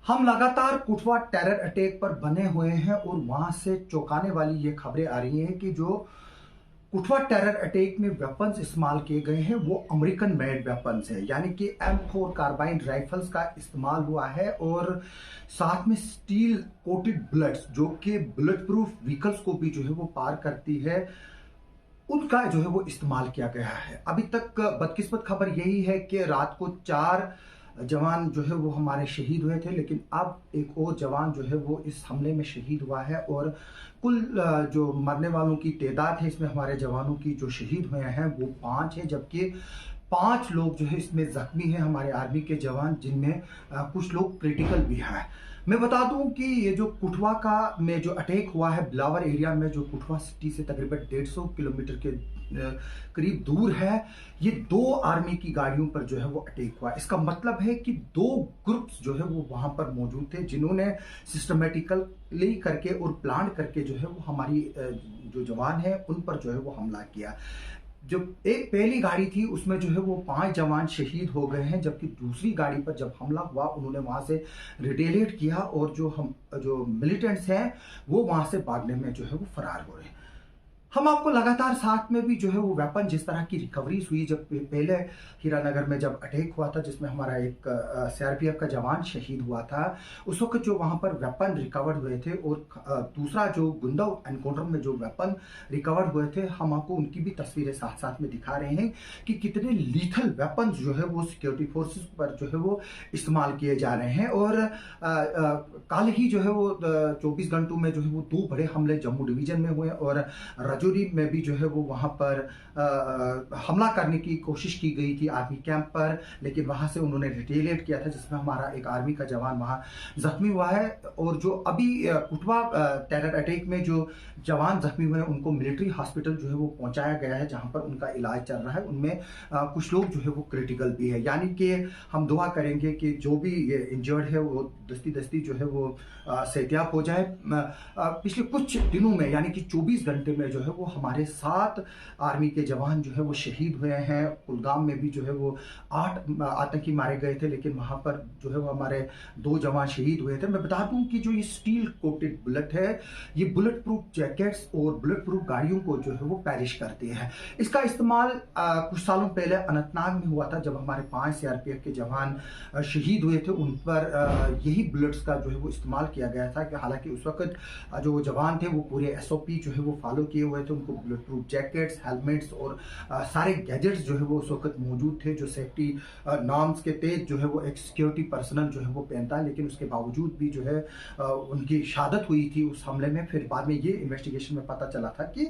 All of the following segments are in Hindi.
हम लगातार कुटवा टेरर अटैक पर बने हुए हैं और वहां से चौंकाने वाली ये खबरें आ रही हैं कि जो कुटवा टेरर अटैक में वेपन्स इस्तेमाल किए गए हैं वो अमेरिकन मेड वेपन्स है, यानी कि M4 कार्बाइन राइफल्स का इस्तेमाल हुआ है और साथ में स्टील कोटेड बुलेट्स जो कि बुलेट प्रूफ व्हीकल्स को भी जो है वो पार करती है, उनका जो है वो इस्तेमाल किया गया है। अभी तक बदकिस्मत खबर यही है कि रात को 4 जवान जो है वो हमारे शहीद हुए थे, लेकिन अब एक और जवान जो है वो इस हमले में शहीद हुआ है और कुल जो मरने वालों की तादाद है इसमें हमारे जवानों की जो शहीद हुए हैं वो 5 है, जबकि 5 लोग जो है इसमें जख्मी हैं हमारे आर्मी के जवान, जिनमें कुछ लोग क्रिटिकल भी हैं। मैं बता दूं कि ये जो कुटवा का में जो अटैक हुआ है बिलावर एरिया में, जो कुटवा सिटी से तकरीबन 150 किलोमीटर के करीब दूर है, ये 2 आर्मी की गाड़ियों पर जो है वो अटैक हुआ। इसका मतलब है कि 2 ग्रुप्स जो है वो वहां पर मौजूद थे जिन्होंने सिस्टमेटिकली करके और प्लान करके जो है वो हमारी जो जवान है उन पर जो है वो हमला किया। जो एक पहली गाड़ी थी उसमें जो है वो 5 जवान शहीद हो गए हैं, जबकि दूसरी गाड़ी पर जब हमला हुआ उन्होंने वहां से रिटेलिएट किया और जो मिलिटेंट्स हैं वो वहां से भागने में जो है वो फरार हो रहे हैं। हम आपको लगातार साथ में भी जो है वो वेपन जिस तरह की रिकवरीज हुई, जब पहले हीरानगर में जब अटैक हुआ था जिसमें हमारा एक CRPF का जवान शहीद हुआ था, उस वक्त जो वहां पर वेपन रिकवर हुए थे और दूसरा जो गुंदव एनकाउंटर में जो वेपन रिकवर हुए थे, हम आपको उनकी भी तस्वीरें साथ साथ में दिखा रहे हैं कि कितने लीथल वेपन जो है वो सिक्योरिटी फोर्सेस पर जो है वो इस्तेमाल किए जा रहे हैं। और कल ही जो है वो 24 घंटों में जो है वो 2 बड़े हमले जम्मू डिवीजन में हुए और राजौरी में भी जो है वो वहां पर हमला करने की कोशिश की गई थी आर्मी कैंप पर, लेकिन वहां से उन्होंने रिटेलिएट किया था जिसमें हमारा एक आर्मी का जवान वहां जख्मी हुआ है। और जो अभी कुटवा टेरर अटैक में जो जवान जख्मी हुए हैं उनको मिलिट्री हॉस्पिटल जो है वो पहुंचाया गया है जहां पर उनका इलाज चल रहा है। उनमें कुछ लोग जो है वो क्रिटिकल भी है, यानी कि हम दुआ करेंगे कि जो भी ये इंजर्ड है वो दस्ती दस्ती जो है वो सेहतियाब हो जाए। पिछले कुछ दिनों में यानी कि 24 घंटे में जो है वो हमारे 7 आर्मी के जवान जो है वो शहीद हुए हैं। कुलगाम में भी जो है वो 8 आतंकी मारे गए थे, लेकिन वहां पर जो है वो हमारे 2 जवान शहीद हुए थे। मैं बता दूं कि जो ये स्टील कोटेड बुलेट है, ये बुलेट प्रूफ जैकेट्स और बुलेट प्रूफ गाड़ियों को जो है वो पैरिश करते हैं। इसका इस्तेमाल कुछ सालों पहले अनंतनाग में हुआ था जब हमारे 5 CRPF के जवान शहीद हुए थे, उन पर यही बुलेट्स का जो है वो इस्तेमाल किया गया था। कि हालांकि उस वक्त जो जवान थे वो पूरे SOP जो है वो फॉलो किए हुए थे, उनको बुलेट प्रूफ जैकेट्स, हेलमेट्स और सारे गैजेट्स जो है वो उस वक्त मौजूद थे जो सेफ्टी नॉर्म्स के तहत जो है वो एक सिक्योरिटी पर्सनल जो है वो पहनता है। लेकिन उसके बावजूद भी जो है उनकी शहादत हुई थी उस हमले में। फिर बाद में ये इन्वेस्टिगेशन में पता चला था कि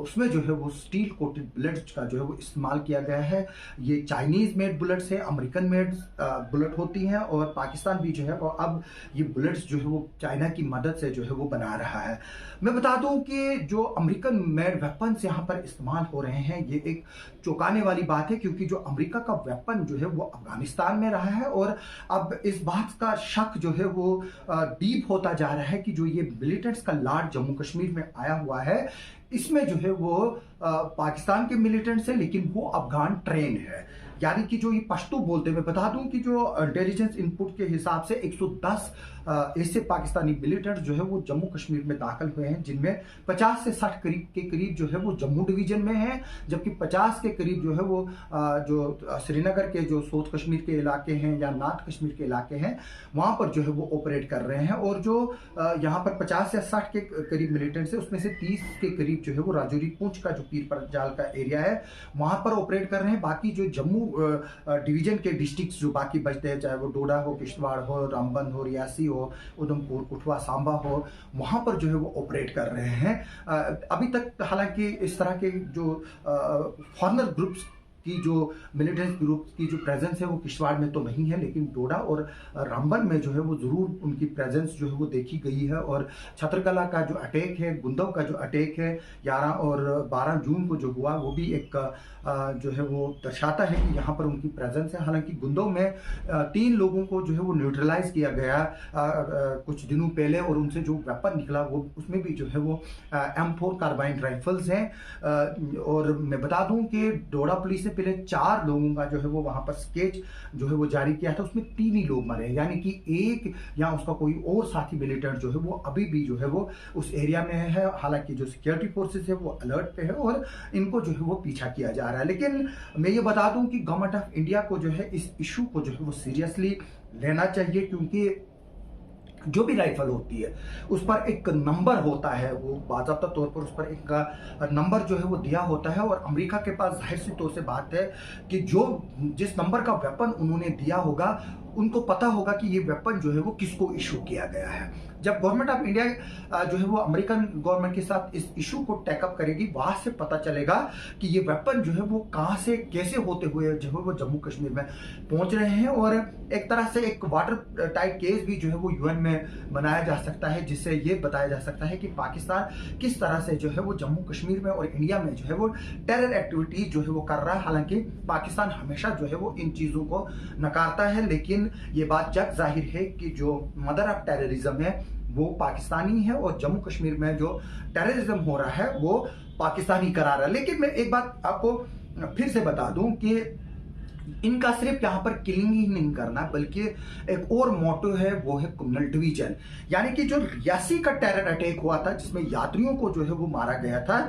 उसमें जो है वो स्टील कोटेड बुलेट्स का जो है वो इस्तेमाल किया गया है। ये चाइनीज मेड बुलेट्स है, अमेरिकन मेड बुलेट होती हैं और पाकिस्तान भी जो है वो अब ये बुलेट्स जो है वो चाइना की मदद से जो है वो बना रहा है। मैं बता दूं कि जो अमेरिकन मेड वेपन्स यहाँ पर इस्तेमाल हो रहे हैं ये एक चौंकाने वाली बात है, क्योंकि जो अमेरिका का वेपन जो है वो अफगानिस्तान में रहा है और अब इस बात का शक जो है वो डीप होता जा रहा है कि जो ये मिलिटेंट्स का लाड जम्मू कश्मीर में आया हुआ है इसमें जो है वो पाकिस्तान के मिलिटेंट्स है, लेकिन वो अफगान ट्रेन है, यानी कि जो ये पश्तो बोलते हैं। मैं बता दूं कि जो इंटेलिजेंस इनपुट के हिसाब से 110 ऐसे पाकिस्तानी मिलिटेंट्स जो है वो जम्मू कश्मीर में दाखिल हुए हैं, जिनमें 50 से 60 के करीब जो है वो जम्मू डिवीजन में है, जबकि 50 के करीब जो है वो जो श्रीनगर के जो साउथ कश्मीर के इलाके हैं या नॉर्थ कश्मीर के इलाके हैं वहां पर जो है वो ऑपरेट कर रहे हैं। और जो यहाँ पर 50 से 60 के करीब मिलिटेंट्स है उसमें से 30 के करीब जो है वो राजौरी पुंछ का जो पीर पंजाल का एरिया है वहां पर ऑपरेट कर रहे हैं। बाकी जो जम्मू डिवीजन के डिस्ट्रिक्ट्स जो बाकी बचते हैं, चाहे वो डोडा हो, किश्तवाड़ हो, रामबन हो, रियासी हो, उधमपुर, कुठवा, सांबा हो, वहां पर जो है वो ऑपरेट कर रहे हैं। अभी तक हालांकि इस तरह के जो फॉरनर ग्रुप्स की जो मिलिटेंट ग्रुप की जो प्रेजेंस है वो किश्तवाड़ में तो नहीं है, लेकिन डोडा और रामबन में जो है वो जरूर उनकी प्रेजेंस जो है वो देखी गई है। और छतरकला का जो अटैक है, गुंदव का जो अटैक है 11 और 12 जून को जो हुआ, वो भी एक जो है वो दर्शाता है कि यहाँ पर उनकी प्रेजेंस है। हालांकि गुंदव में 3 लोगों को जो है वो न्यूट्रलाइज किया गया कुछ दिनों पहले और उनसे जो वेपन निकला वो उसमें भी जो है वो M4 कार्बाइन राइफल्स हैं। और मैं बता दूं कि डोडा पुलिस इससे पहले 4 लोगों का जो है वो वहां पर स्केच जो है वो जारी किया था, उसमें 3 ही लोग मरे, यानी कि एक या उसका कोई और साथी मिलिटेंट जो है वो अभी भी जो है वो उस एरिया में है। हालांकि जो सिक्योरिटी फोर्सेस है वो अलर्ट पे है और इनको जो है वो पीछा किया जा रहा है। लेकिन मैं ये बता दूं कि गवर्नमेंट ऑफ इंडिया को जो है इस इशू को जो है वो सीरियसली लेना चाहिए, क्योंकि जो भी राइफल होती है उस पर एक नंबर होता है, वो बाकायदा तौर पर उस पर एक नंबर जो है वो दिया होता है, और अमेरिका के पास जाहिर सी तौर से बात है कि जो जिस नंबर का वेपन उन्होंने दिया होगा उनको पता होगा कि ये वेपन जो है वो किसको इशू किया गया है। जब गवर्नमेंट ऑफ इंडिया जो है वो अमेरिकन गवर्नमेंट के साथ इस इशू को टेकअप करेगी, वहां से पता चलेगा कि ये वेपन जो है वो कहां से कैसे होते हुए जो है वो जम्मू कश्मीर में पहुंच रहे हैं, और एक तरह से एक वाटर टाइट केस भी जो है वो यूएन में बनाया जा सकता है, जिससे ये बताया जा सकता है कि पाकिस्तान किस तरह से जो है वो जम्मू कश्मीर में और इंडिया में जो है वो टेरर एक्टिविटीज जो है वो कर रहा है। हालांकि पाकिस्तान हमेशा जो है वो इन चीजों को नकारता है, लेकिन ये बात जग जाहिर है कि जो मदर ऑफ टेररिज्म है वो पाकिस्तानी है, और जम्मू कश्मीर में जो टेररिज्म हो रहा है वो पाकिस्तानी करा रहा है। लेकिन मैं एक बात आपको फिर से बता दूं कि इनका सिर्फ यहाँ पर किलिंग ही नहीं करना, बल्कि एक और मोटो है, वो है कम्युनल डिवीजन। यानी कि जो रियासी का टेरर अटैक हुआ था जिसमें यात्रियों को जो है वो मारा गया था,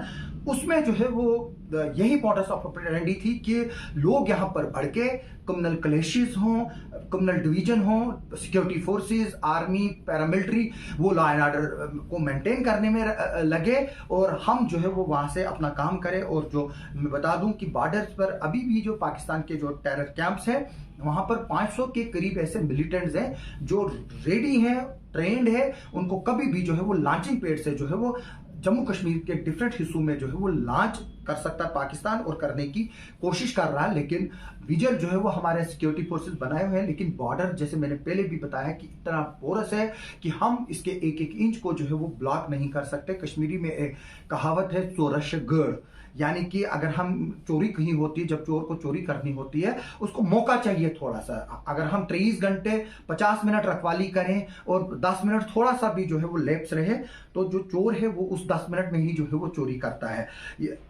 उसमें जो है वो यही मॉडस ऑफ ऑपरेंडी थी कि लोग यहाँ पर भड़के, कम्युनल क्लैशेस हों, कम्युनल डिवीजन हो, सिक्योरिटी फोर्सेस, आर्मी, पैरामिलिट्री, वो लॉ एंड ऑर्डर को मेंटेन करने में लगे, और हम जो है वो वहां से अपना काम करें। और जो मैं बता दूं कि बॉर्डर्स पर अभी भी जो पाकिस्तान के जो टेरर कैंप्स हैं वहां पर 500 के करीब ऐसे मिलिटेंट्स हैं जो रेडी हैं, ट्रेंड है, उनको कभी भी जो है वो लॉन्चिंग पैड से जो है वो जम्मू कश्मीर के डिफरेंट हिस्सों में जो है वो लॉन्च कर सकता है पाकिस्तान, और करने की कोशिश कर रहा है। लेकिन विजन जो है वो हमारे सिक्योरिटी फोर्सेस बनाए हुए हैं, लेकिन बॉर्डर जैसे मैंने पहले भी बताया कि इतना पोरस है कि हम इसके एक एक इंच को जो है वो ब्लॉक नहीं कर सकते। कश्मीरी में एक कहावत है, चोरश गढ़, यानी कि अगर हम चोरी कहीं होती है, जब चोर को चोरी करनी होती है उसको मौका चाहिए थोड़ा सा। अगर हम 23 घंटे 50 मिनट रखवाली करें और 10 मिनट थोड़ा सा भी जो है वो लैप्स रहे, तो जो चोर है वो उस 10 मिनट में ही जो है वो चोरी करता है।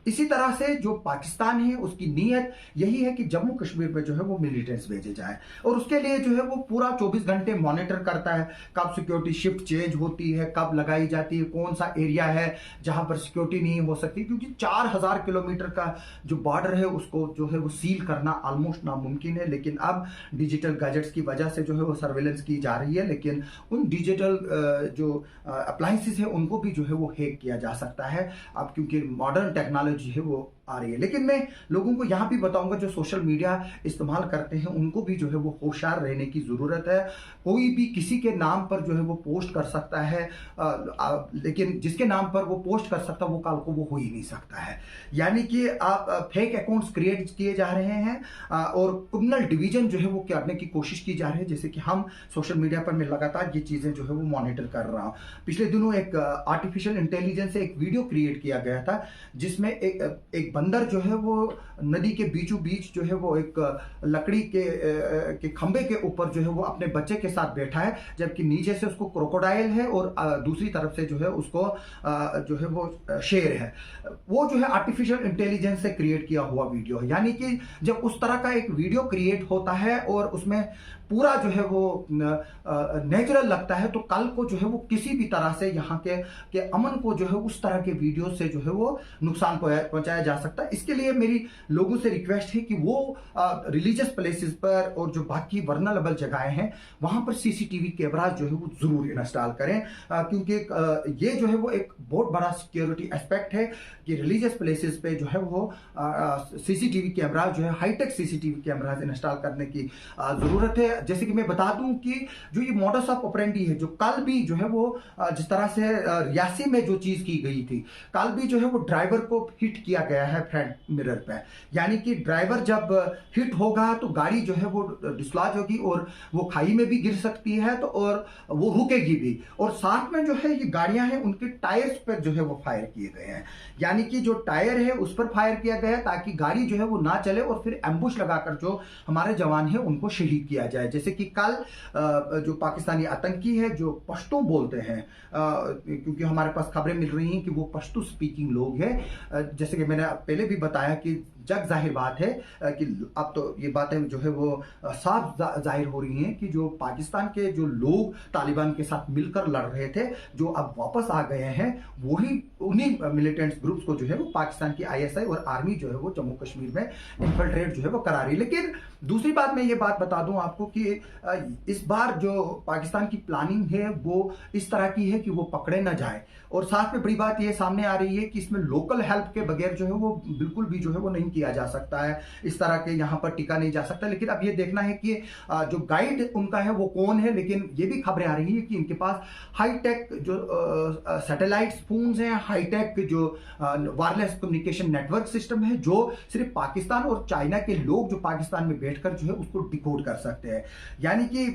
इसी तरह से जो पाकिस्तान है उसकी नीयत यही है कि जम्मू कश्मीर में जो है वो मिलिटेंट्स भेजे जाए, और उसके लिए जो है वो पूरा 24 घंटे मॉनिटर करता है, कब सिक्योरिटी शिफ्ट चेंज होती है, कब लगाई जाती है, कौन सा एरिया है जहां पर सिक्योरिटी नहीं हो सकती, क्योंकि 4000 किलोमीटर का जो बॉर्डर है उसको जो है वो सील करना ऑलमोस्ट नामुमकिन है। लेकिन अब डिजिटल गैजेट्स की वजह से जो है वो सर्वेलेंस की जा रही है, लेकिन उन डिजिटल जो अप्लायंसेस है उनको भी जो है वो हैक किया जा सकता है अब, क्योंकि मॉडर्न टेक्नोलॉजी है वो आ रही है। लेकिन मैं लोगों को यहां भी बताऊंगा जो सोशल मीडिया इस्तेमाल करते हैं उनको भी जो है वो होशियार रहने की जरूरत है। कोई भी किसी के नाम पर जो है वो पोस्ट कर सकता है, लेकिन जिसके नाम पर वो पोस्ट कर सकता है वो कल को वो हो ही नहीं सकता है। यानी कि आप फेक अकाउंट्स क्रिएट किए जा रहे हैं, और कम्युनल डिवीजन जो है वो करने की कोशिश की जा रही है। जैसे कि हम सोशल मीडिया पर मैं लगातार ये चीजें जो है वो मॉनिटर कर रहा हूं। पिछले दिनों एक आर्टिफिशियल इंटेलिजेंस से एक वीडियो क्रिएट किया गया था जिसमें एक बंदर जो है वो नदी के बीचों बीच जो है वो एक लकड़ी के खंबे के ऊपर जो है वो अपने बच्चे के साथ बैठा है, जबकि नीचे से उसको क्रोकोडाइल है और दूसरी तरफ से जो है उसको जो है वो शेर है। वो जो है आर्टिफिशियल इंटेलिजेंस से क्रिएट किया हुआ वीडियो है। यानी कि जब उस तरह का एक वीडियो क्रिएट होता है और उसमें पूरा जो है वो नेचुरल लगता है, तो कल को जो है वो किसी भी तरह से यहाँ के अमन को जो है उस तरह के वीडियो से जो है वो नुकसान पहुंचाया जा सकता है। इसके लिए मेरी लोगों से रिक्वेस्ट है कि वो रिलीजियस प्लेसेस पर और जो बाकी वर्नरेबल जगहें हैं वहां पर सीसीटीवी कैमराज जो है वो जरूर इंस्टॉल करें, क्योंकि ये जो है वो एक बहुत बड़ा सिक्योरिटी एस्पेक्ट है कि रिलीजियस प्लेसेस पे जो है वो सीसीटीवी कैमराज जो है हाईटेक सीसीटीवी कैमराज इंस्टॉल करने की जरूरत है। जैसे कि मैं बता दूं कि जो ये मॉडस ऑफ ऑपरेंडी है, जो कल भी जो है वो जिस तरह से रियासी में जो चीज की गई थी, कल भी जो है वो ड्राइवर को हिट किया गया है फ्रंट मिरर पे। यानी कि ड्राइवर जब हिट होगा तो गाड़ी जो है वो डिस्लॉज होगी और वो खाई में भी गिर सकती है, तो और वो रुकेगी भी। और साथ में जो है ये गाड़ियां हैं उनके टायर्स पर जो है वो फायर किए गए हैं, यानी कि जो टायर है उस पर फायर किया गया है ताकि गाड़ी जो है वो ना चले और फिर एम्बुश लगाकर जो हमारे जवान है उनको शहीद किया जाए। जैसे कि कल जो पाकिस्तानी आतंकी है जो पश्तो बोलते हैं, क्योंकि हमारे पास खबरें मिल रही हैं कि वो पश्तो स्पीकिंग लोग हैं, जैसे कि मैंने पहले भी बताया कि जग जाहिर बात है कि अब तो ये बातें जो है वो साफ जाहिर हो रही हैं कि जो पाकिस्तान के जो लोग तालिबान के साथ मिलकर लड़ रहे थे, जो अब वापस आ गए हैं, वही उन्हीं मिलिटेंट्स ग्रुप्स को जो है वो पाकिस्तान की आईएसआई और आर्मी जो है वो जम्मू कश्मीर में इन्फिल्ट्रेट जो है वो करा रही है। लेकिन दूसरी बात मैं ये बात बता दूं आपको कि इस बार जो पाकिस्तान की प्लानिंग है वो इस तरह की है कि वो पकड़े ना जाए, और साथ में बड़ी बात ये सामने आ रही है कि इसमें लोकल हेल्प के बगैर जो है वो बिल्कुल भी जो है वो नहीं किया जा सकता है, इस तरह के यहाँ पर टिका नहीं जा सकता। लेकिन अब ये देखना है कि जो गाइड उनका है वो कौन है। लेकिन ये भी खबरें आ रही है कि इनके पास हाईटेक जो सैटेलाइट फोन्स हैं, हाईटेक जो वायरलेस कम्युनिकेशन नेटवर्क सिस्टम है, जो सिर्फ पाकिस्तान और चाइना के लोग जो पाकिस्तान में बैठकर जो है उसको डिकोड कर सकते हैं। यानी कि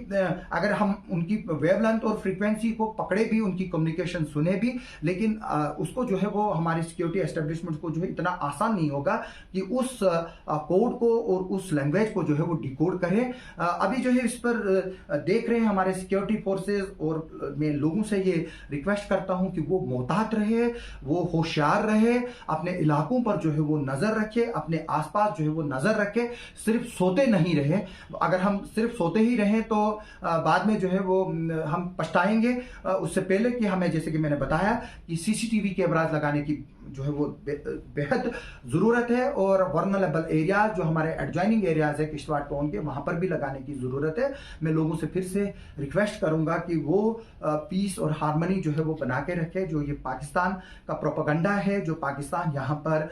अगर हम उनकी वेवलेंथ और फ्रीक्वेंसी को पकड़े भी, उनकी कम्युनिकेशन सुने भी, लेकिन उसको जो है वो हमारे सिक्योरिटी एस्टेब्लिशमेंट को जो है इतना आसान नहीं होगा कि उस कोड को और उस लैंग्वेज को जो है वो डिकोड करें। अभी जो है इस पर देख रहे हैं हमारे सिक्योरिटी फोर्सेस, और मैं लोगों से ये रिक्वेस्ट करता हूं कि वो मोहतात रहे, वो होशियार रहे, अपने इलाकों पर जो है वो नजर रखे, अपने आसपास जो है वो नजर रखे, सिर्फ सोते नहीं रहे। अगर हम सिर्फ सोते ही रहें तो बाद में जो है वो हम पछताएंगे। उससे पहले कि हमें, जैसे कि मैंने बताया, कि सीसीटीवी कैमरास लगाने की जो है वो बेहद ज़रूरत है, और वर्नरेबल एरियाज जो हमारे एडजॉइनिंग एरियाज है किश्तवाड़ टाउन के, वहाँ पर भी लगाने की ज़रूरत है। मैं लोगों से फिर से रिक्वेस्ट करूँगा कि वो पीस और हारमनी जो है वो बना के रखे। जो ये पाकिस्तान का प्रोपेगेंडा है, जो पाकिस्तान यहाँ पर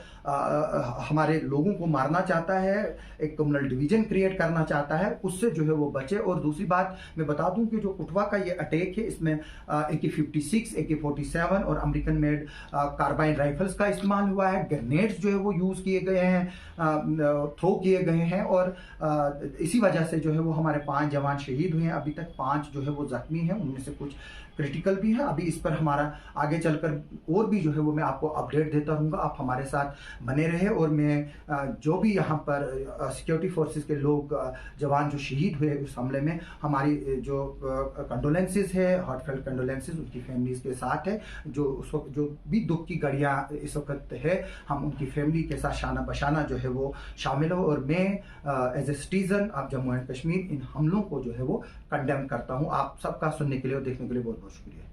हमारे लोगों को मारना चाहता है, एक कम्युनल डिवीजन क्रिएट करना चाहता है, उससे जो है वो बचे। और दूसरी बात मैं बता दूं कि जो कुटवा का ये अटैक है, इसमें AK-56, AK-47 और अमेरिकन मेड कार्बाइन राइफल्स का इस्तेमाल हुआ है। ग्रेनेड्स जो है वो यूज़ किए गए हैं, थ्रो किए गए हैं, और इसी वजह से जो है वो हमारे 5 जवान शहीद हुए हैं। अभी तक 5 जो है वो जख्मी हैं, उनमें से कुछ क्रिटिकल भी है। अभी इस पर हमारा आगे चलकर और भी जो है वो मैं आपको अपडेट देता रहूँगा। आप हमारे साथ बने रहे, और मैं जो भी यहाँ पर सिक्योरिटी फोर्सेस के लोग, जवान जो शहीद हुए उस हमले में, हमारी जो कंडोलेंसेस है, हार्टफेल्ट कंडोलेंसेस उनकी फैमिलीज के साथ है। जो उस वक्त जो भी दुख की घड़ियाँ इस वक्त है, हम उनकी फैमिली के साथ शाना बशाना जो है वो शामिल हो। और मैं as a citizen of Jammu and Kashmir इन हमलों को जो है वो कंडेम करता हूँ। आप सबका सुनने के लिए और देखने के लिए बहुत बहुत शुक्रिया।